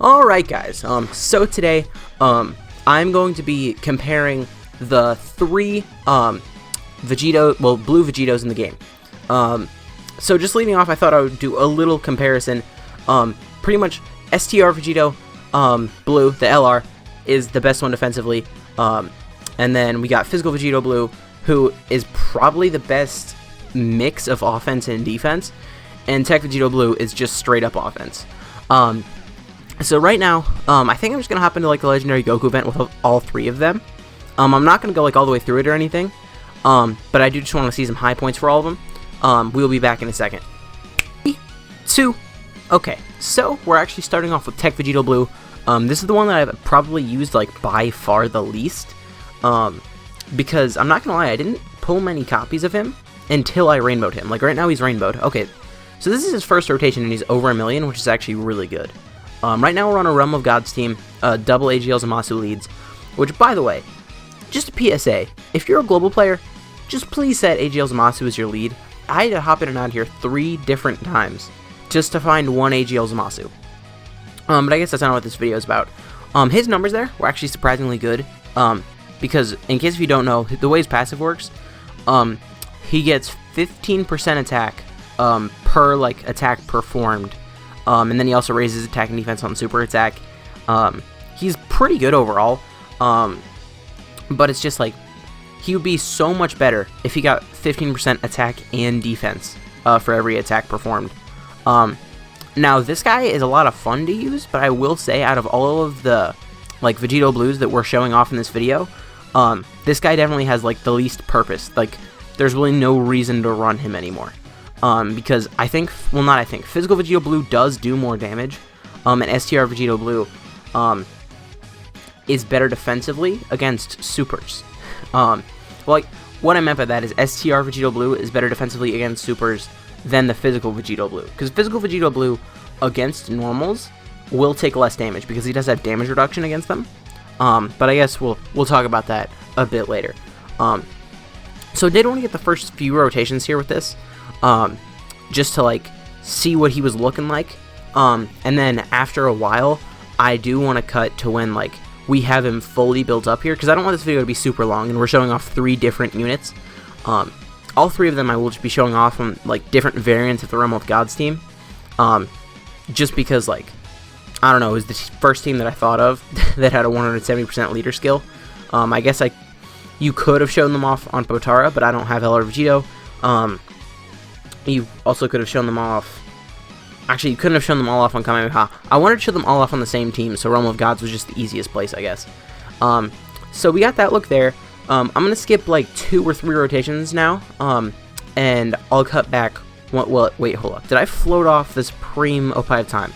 Alright guys, so today, I'm going to be comparing the three, blue Vegitos in the game. So just leading off, I thought I would do a little comparison. Pretty much, STR Vegito, blue, the LR, is the best one defensively. And then we got Physical Vegito blue, who is probably the best mix of offense and defense. And Tech Vegito blue is just straight up offense. So right now, I think I'm just going to hop into like the Legendary Goku event with all three of them. I'm not going to go like all the way through it or anything, but I do just want to see some high points for all of them. We'll be back in a second. 3, 2, okay, so we're actually starting off with Tech Vegito Blue. This is the one that I've probably used like by far the least, because I'm not going to lie, I didn't pull many copies of him until I rainbowed him. Like right now he's rainbowed. Okay, so this is his first rotation and he's over 1 million, which is actually really good. Right now we're on a Realm of Gods team, double AGL Zamasu leads, which, by the way, just a PSA, if you're a global player, just please set AGL Zamasu as your lead. I had to hop in and out here 3 different times just to find one AGL Zamasu. But I guess that's not what this video is about. His numbers there were actually surprisingly good, because, in case if you don't know, the way his passive works, he gets 15% attack per, like, attack performed. And then he also raises attack and defense on super attack. He's pretty good overall. But it's just like, he would be so much better if he got 15% attack and defense for every attack performed. Now, this guy is a lot of fun to use, but I will say, out of all of the like Vegito Blues that we're showing off in this video, this guy definitely has like the least purpose. Like, there's really no reason to run him anymore. Because I think, well, not I think, Physical Vegito Blue does do more damage, and STR Vegito Blue, is better defensively against supers. Like, what I meant by that is STR Vegito Blue is better defensively against supers than the Physical Vegito Blue, because Physical Vegito Blue against normals will take less damage, because he does have damage reduction against them, but I guess we'll talk about that a bit later. So I did want to get the first few rotations here with this, just to like see what he was looking like, and then after a while I do want to cut to when like we have him fully built up here, because I don't want this video to be super long, and we're showing off 3 different units. All 3 of them I will just be showing off on like different variants of the Realm of Gods team, just because, like, I don't know, it was the first team that I thought of that had a 170% leader skill. I guess you could have shown them off on Potara, but I don't have LR Vegito. You also could have shown them off. Actually, you couldn't have shown them all off on Kamehameha. I wanted to show them all off on the same team, so Realm of Gods was just the easiest place, I guess. So we got that look there. I'm going to skip like 2 or 3 rotations now, and I'll cut back. Wait, hold up. Did I float off the Supreme Opie of Time?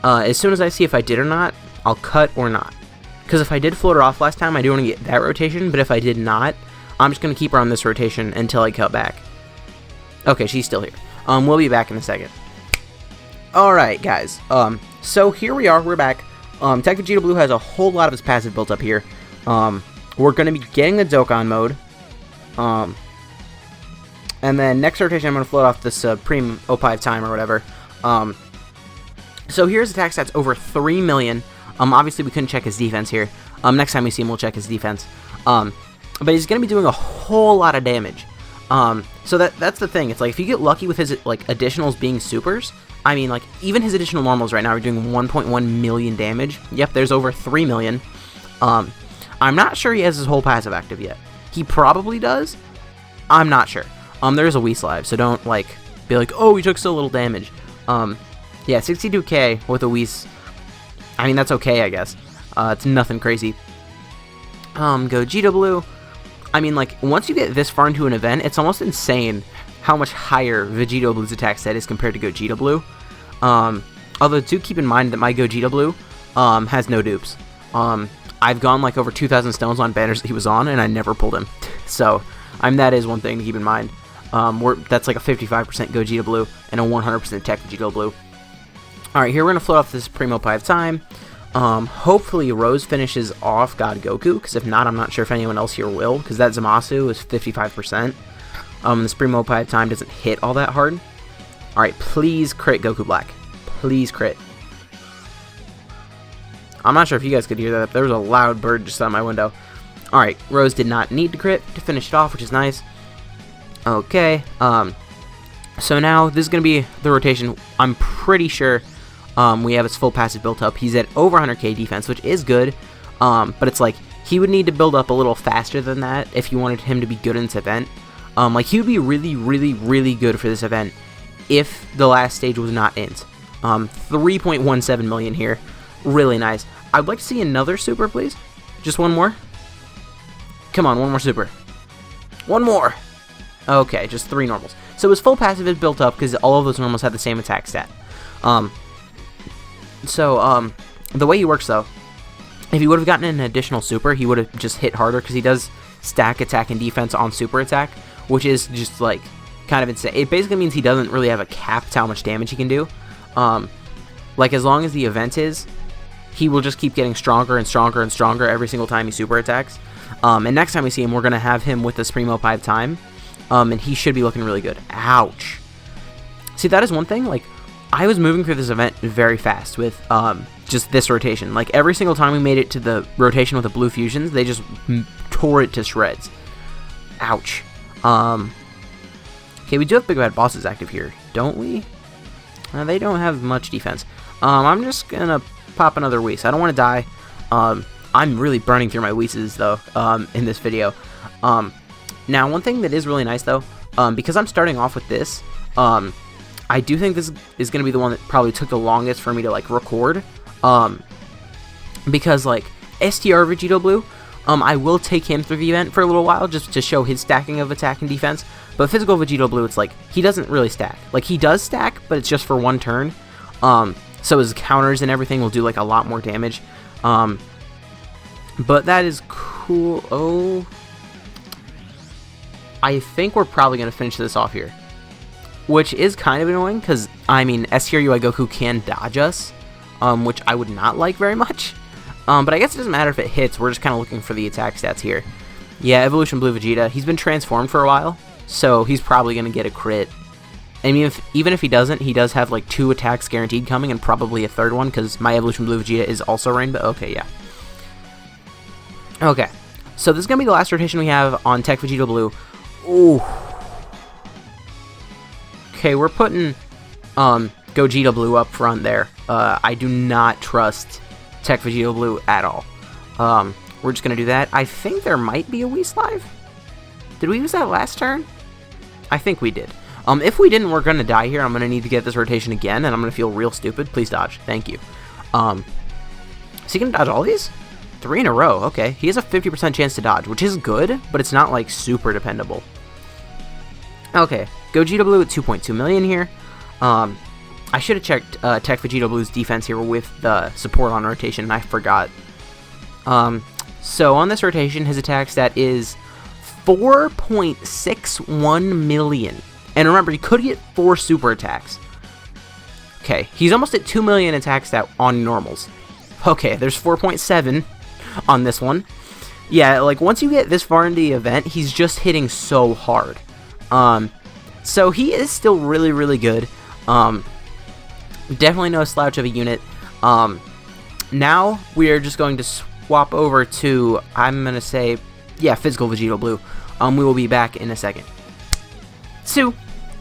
As soon as I see if I did or not, I'll cut or not. Because if I did float her off last time, I do want to get that rotation, but if I did not, I'm just going to keep her on this rotation until I cut back. Okay, she's still here. We'll be back in a second. Alright, guys. So here we are. We're back. Tech Vegito Blue has a whole lot of his passive built up here. We're going to be getting the Dokkan mode. And then next rotation, I'm going to float off the Supreme Opie of Time or whatever. So here's attack stats over 3 million. Obviously, we couldn't check his defense here. Next time we see him, we'll check his defense. But he's going to be doing a whole lot of damage. So that's the thing. It's like, if you get lucky with his like additionals being supers, I mean, like, even his additional normals right now are doing 1.1 million damage. Yep, there's over 3 million. I'm not sure he has his whole passive active yet. He probably does. I'm not sure. There's a Whis live, so don't, like, be like, oh, he took so little damage. Yeah, 62k with a Whis. I mean, that's okay, I guess. It's nothing crazy. Vegito Blue. I mean, like, once you get this far into an event, it's almost insane how much higher Vegito Blue's attack set is compared to Gogeta Blue. Although, do keep in mind that my Gogeta Blue has no dupes. I've gone, like, over 2,000 stones on banners that he was on, and I never pulled him. So, that is one thing to keep in mind. That's like a 55% Gogeta Blue and a 100% Tech Vegito Blue. Alright, here we're going to float off this Supreme Opie of Time. Hopefully Rose finishes off God Goku, because if not, I'm not sure if anyone else here will, because that Zamasu is 55%. The Supreme Opie of Time doesn't hit all that hard. Alright, please crit Goku Black. Please crit. I'm not sure if you guys could hear that. There was a loud bird just out my window. Alright, Rose did not need to crit to finish it off, which is nice. Okay, so now this is going to be the rotation. I'm pretty sure we have his full passive built up. He's at over 100k defense, which is good, but it's like he would need to build up a little faster than that if you wanted him to be good in this event. Like he would be really, really, really good for this event if the last stage was not int. 3.17 million here. Really nice. I'd like to see another super, please. Just one more. Come on, one more super. One more. Okay, just 3 normals. So his full passive is built up because all of those normals have the same attack stat. The way he works though, if he would have gotten an additional super, he would have just hit harder because he does stack attack and defense on super attack, which is just like kind of insane. It basically means he doesn't really have a cap to how much damage he can do. Like as long as the event is, he will just keep getting stronger and stronger and stronger every single time he super attacks. And next time we see him, we're going to have him with the Supremo 5 time. And he should be looking really good. Ouch. See, that is one thing. Like, I was moving through this event very fast with just this rotation. Like, every single time we made it to the rotation with the blue fusions, they just tore it to shreds. Ouch. Okay, we do have Big Bad Bosses active here, don't we? They don't have much defense. I'm just going to pop another Whis. I don't want to die. I'm really burning through my Whis, though, in this video. Now, one thing that is really nice, though, because I'm starting off with this, I do think this is going to be the one that probably took the longest for me to, like, record, because, like, STR Vegito Blue, I will take him through the event for a little while, just to show his stacking of attack and defense, but Physical Vegito Blue, it's like, he doesn't really stack. Like, he does stack, but it's just for one turn, so his counters and everything will do, like, a lot more damage, but that is cool. Oh, I think we're probably going to finish this off here, which is kind of annoying, because, I mean, STR UI Goku can dodge us, which I would not like very much, but I guess it doesn't matter if it hits. We're just kind of looking for the attack stats here. Yeah, Evolution Blue Vegeta, he's been transformed for a while, so he's probably going to get a crit. I mean, even if he doesn't, he does have, like, 2 attacks guaranteed coming, and probably a third one, because my Evolution Blue Vegeta is also Rainbow. Okay, yeah. Okay, so this is going to be the last rotation we have on Tech Vegito Blue. Ooh. Okay, we're putting Gogeta Blue up front there. I do not trust Tech Vegito Blue at all. We're just going to do that. I think there might be a Whis live. Did we use that last turn? I think we did. If we didn't, we're going to die here. I'm going to need to get this rotation again, and I'm going to feel real stupid. Please dodge. Thank you. Is he going to dodge all these? 3 in a row. Okay. He has a 50% chance to dodge, which is good, but it's not, like, super dependable. Okay. Gogeta Blue at 2.2 million here. I should have checked Tech Vegito Blue's defense here with the support on rotation, and I forgot. So on this rotation, his attack stat is 4.61 million. And remember, he could get 4 super attacks. Okay, he's almost at 2 million attack stat on normals. Okay, there's 4.7 on this one. Yeah, like, once you get this far into the event, he's just hitting so hard. So he is still really, really good. Definitely no slouch of a unit. Now we are just going to swap over to, I'm going to say, yeah, Physical Vegito Blue. We will be back in a second. So,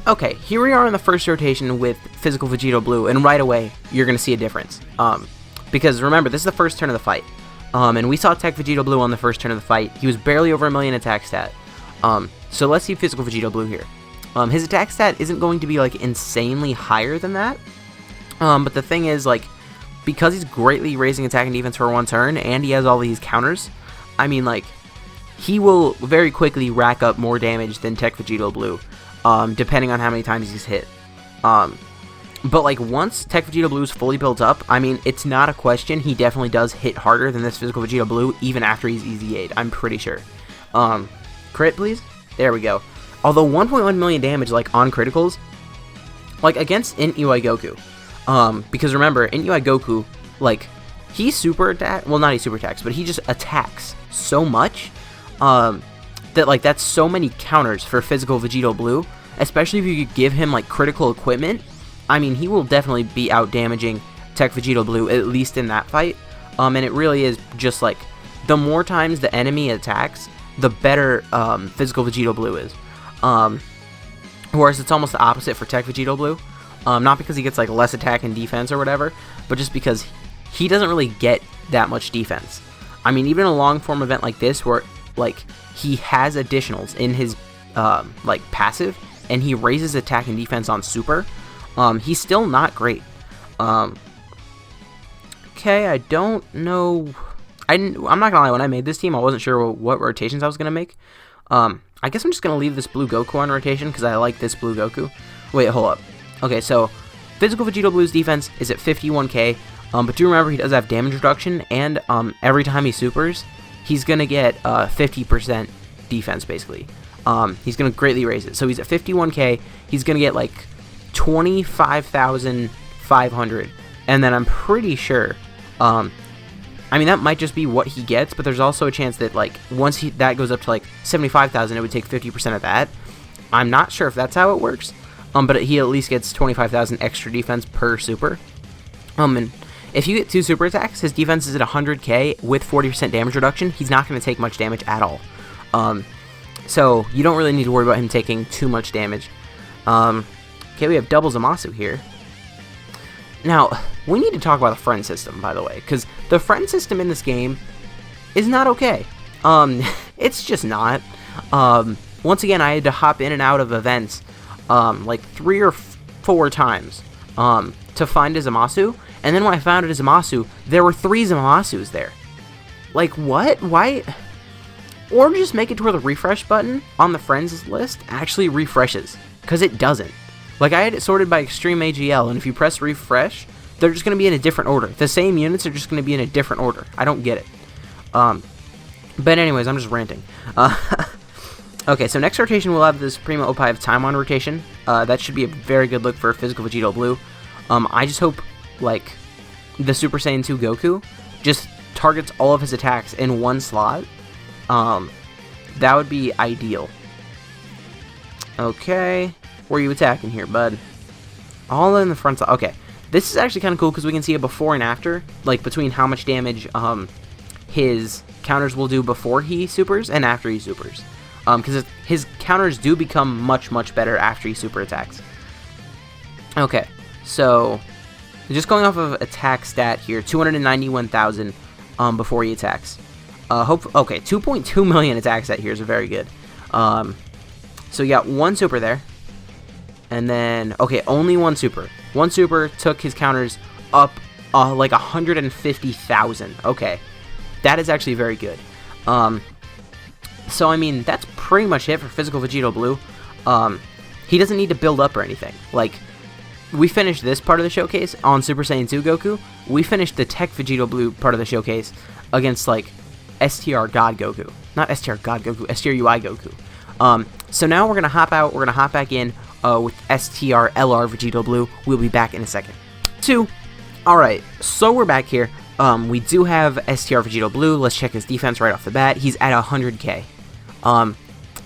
okay, here we are in the first rotation with Physical Vegito Blue, and right away, you're going to see a difference. Because remember, this is the first turn of the fight. And we saw Tech Vegito Blue on the first turn of the fight. He was barely over 1 million attack stat. So let's see Physical Vegito Blue here. His attack stat isn't going to be, like, insanely higher than that. But the thing is, like, because he's greatly raising attack and defense for one turn, and he has all these counters, I mean, like, he will very quickly rack up more damage than Tech Vegito Blue, depending on how many times he's hit. But, like, once Tech Vegito Blue is fully built up, I mean, it's not a question. He definitely does hit harder than this Physical Vegito Blue, even after he's Easy 8. I'm pretty sure. Crit, please? There we go. Although 1.1 million damage, like, on criticals, like, against Int UI Goku. Because remember, Int UI Goku, like, he super attack, well, not he super attacks, but he just attacks so much, that, like, that's so many counters for Physical Vegito Blue, especially if you could give him, like, critical equipment. I mean, he will definitely be out damaging Tech Vegito Blue, at least in that fight. and it really is just like the more times the enemy attacks, the better physical Vegito Blue is. Whereas it's almost the opposite for Tech Vegito Blue. Not because he gets like less attack and defense or whatever, but just because he doesn't really get that much defense. I mean, even a long form event like this, where like he has additionals in his like passive, and he raises attack and defense on super, he's still not great. Okay, I don't know. I'm not gonna lie. When I made this team, I wasn't sure what rotations I was gonna make. I guess I'm just gonna leave this blue Goku on rotation because I like this blue Goku. Wait, hold up. Okay, so physical Vegito Blue's defense is at 51k, but do remember he does have damage reduction, and every time he supers, he's gonna get 50% defense basically. He's gonna greatly raise it. So he's at 51k. He's gonna get like 25,500, and then I'm pretty sure. I mean, that might just be what he gets, but there's also a chance that like once that goes up to like 75,000, it would take 50% of that. I'm not sure if that's how it works. But he at least gets 25,000 extra defense per super. And if you get 2 super attacks, his defense is at 100k with 40% damage reduction. He's not going to take much damage at all. So you don't really need to worry about him taking too much damage. Okay, we have double Zamasu here. Now, we need to talk about the friend system, by the way, because the friend system in this game is not okay. It's just not. Once again, I had to hop in and out of events like 3 or 4 times to find a Zamasu, and then when I found a Zamasu, there were 3 Zamasus there. Like, what? Why? Or just make it to where the refresh button on the friends list actually refreshes, because it doesn't. Like, I had it sorted by Extreme AGL, and if you press refresh, they're just going to be in a different order. The same units are just going to be in a different order. I don't get it. But anyways, I'm just ranting. Okay, so next rotation we'll have the Supremo Opie of Time on rotation. That should be a very good look for physical Vegito Blue. I just hope, like, the Super Saiyan 2 Goku just targets all of his attacks in one slot. That would be ideal. Okay, where are you attacking here, bud? All in the front side. Okay, this is actually kind of cool because we can see a before and after, like, between how much damage his counters will do before he supers and after he supers. Because his counters do become much, much better after he super attacks. Okay, so just going off of attack stat here, 291,000 before he attacks. Okay, 2.2 million attack stat here is very good. So you got 1 super there, and then okay, only 1 super. 1 super took his counters up like 150,000. Okay, that is actually very good. So, I mean, that's pretty much it for physical Vegito Blue. He doesn't need to build up or anything. Like, we finished this part of the showcase on Super Saiyan 2 Goku. We finished the Tech Vegito Blue part of the showcase against, like, STR God Goku. Not STR God Goku, STR UI Goku. So now we're going to hop out. We're going to hop back in with STR LR Vegito Blue. We'll be back in a second. Alright, so we're back here. We do have STR Vegito Blue. Let's check his defense right off the bat. He's at 100k.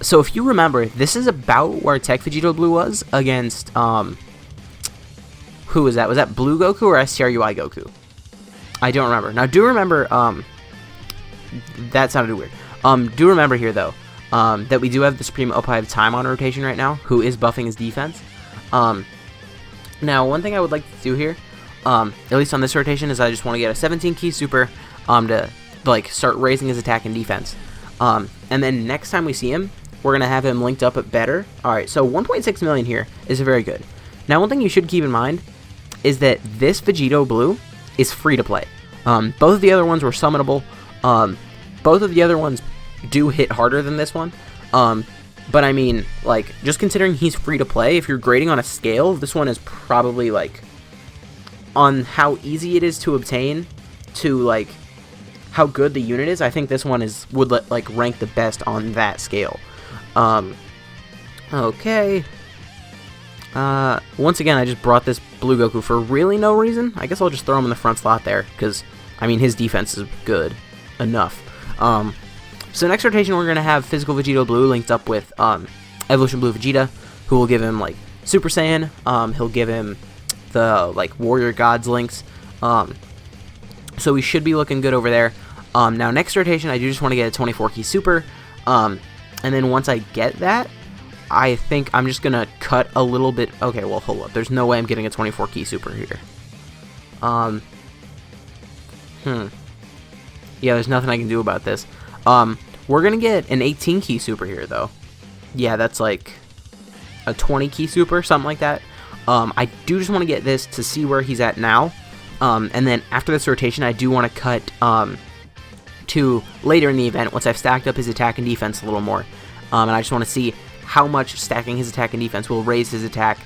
So if you remember, this is about where Tech Vegito Blue was against, who was that? Was that Blue Goku or STR UI Goku? I don't remember. Now, do remember, that sounded weird. Do remember here, though, that we do have the Supreme Opie of Time on rotation right now, who is buffing his defense. Now, one thing I would like to do here, at least on this rotation, is I just want to get a 17 key super, to, like, start raising his attack and defense. And then next time we see him, we're going to have him linked up at better. Alright, so 1.6 million here is very good. Now, one thing you should keep in mind is that this Vegito Blue is free to play. Both of the other ones were summonable. Both of the other ones do hit harder than this one. But I mean, like, just considering he's free to play, if you're grading on a scale, this one is probably, like, on how easy it is to obtain to, like, how good the unit is, I think this one would like rank the best on that scale. Okay. Once again, I just brought this Blue Goku for really no reason. I guess I'll just throw him in the front slot there, because, I mean, his defense is good enough. So next rotation, we're going to have Physical Vegito Blue linked up with Evolution Blue Vegeta, who will give him, like, Super Saiyan. He'll give him the, like, Warrior Gods links. So we should be looking good over there. Now, next rotation, I do just want to get a 24 key super. And then once I get that, I think I'm just going to cut a little bit. Okay, well, hold up. There's no way I'm getting a 24 key super here. Yeah, there's nothing I can do about this. We're going to get an 18 key super here, though. Yeah, that's like a 20 key super, something like that. I do just want to get this to see where he's at now. And then after this rotation, I do want to cut to later in the event once I've stacked up his attack and defense a little more. And I just want to see how much stacking his attack and defense will raise his attack.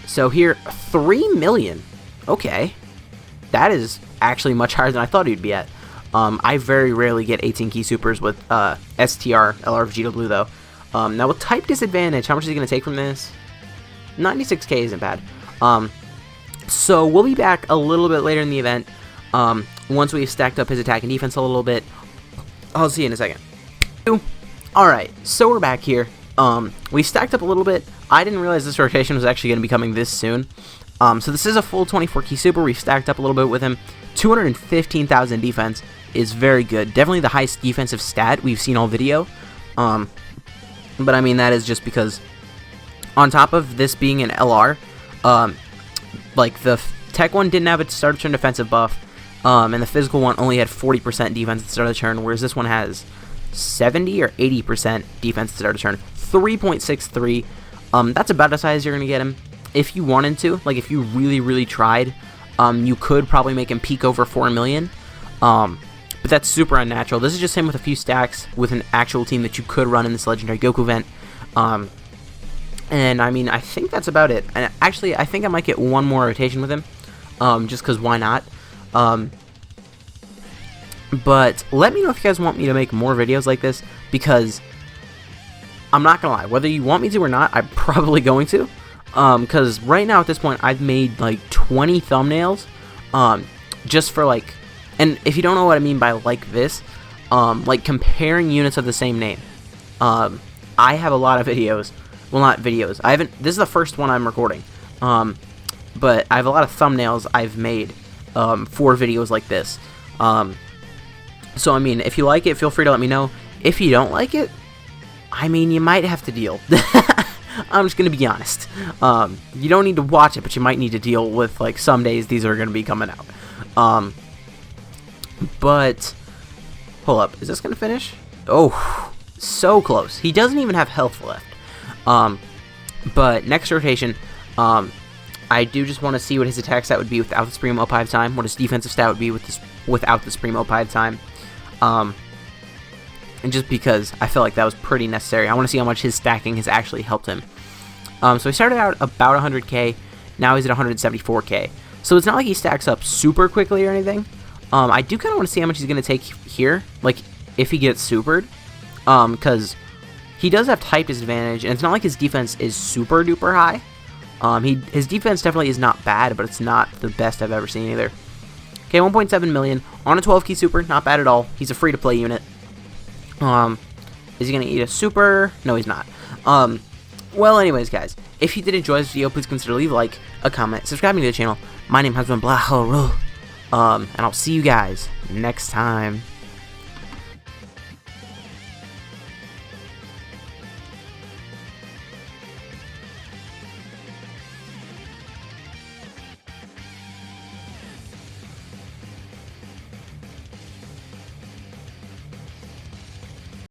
So here, 3 million. Okay. That is actually much higher than I thought he'd be at. I very rarely get 18 key supers with STR, LR Vegito Blue, though. Now, with type disadvantage, how much is he going to take from this? 96k isn't bad. So we'll be back a little bit later in the event. Once we've stacked up his attack and defense a little bit. I'll see you in a second. Alright, so we're back here. We stacked up a little bit. I didn't realize this rotation was actually going to be coming this soon. So this is a full 24 key super. We've stacked up a little bit with him. 215,000 defense is very good. Definitely the highest defensive stat we've seen all video. But I mean, that is just because on top of this being an LR, like the tech one didn't have a start of turn defensive buff, and the physical one only had 40% defense at the start of the turn, whereas this one has 70 or 80% defense at the start of the turn. 3.63. That's about as high as you're going to get him. If you wanted to, like if you really tried, you could probably make him peak over 4 million. But that's super unnatural. This is just him with a few stacks with an actual team that you could run in this Legendary Goku event. And I mean, I think that's about it. And actually, I think I might get one more rotation with him, just because why not? But let me know if you guys want me to make more videos like this, because I'm not gonna lie, whether you want me to or not, I'm probably going to. Because right now at this point, I've made like 20 thumbnails, just for like, and if you don't know what I mean by like this, like comparing units of the same name. I have a lot of videos. Well, not videos. This is the first one I'm recording. But I have a lot of thumbnails I've made, for videos like this. So I mean, if you like it, feel free to let me know. If you don't like it, I mean, you might have to deal. I'm just gonna be honest. You don't need to watch it, but you might need to deal with, like, some days these are gonna be coming out. But hold up, is this gonna finish? Oh, so close. He doesn't even have health left. But next rotation, I do just want to see what his attack stat would be without the Supreme Up 5 time, what his defensive stat would be with this without the Supreme Up 5 time. And just because I feel like that was pretty necessary. I want to see how much his stacking has actually helped him. So he started out about 100k, now he's at 174k. So it's not like he stacks up super quickly or anything. I do kind of want to see how much he's going to take here, like if he gets supered, because he does have type disadvantage, and it's not like his defense is super duper high. His defense definitely is not bad, but it's not the best I've ever seen either. Okay, 1.7 million on a 12 key super, not bad at all. He's a free to play unit. Is he gonna eat a super? No, he's not. Well, anyways, guys, if you did enjoy this video, please consider leave a like, a comment, subscribing to the channel. My name has been Black Hole Rule. And I'll see you guys next time.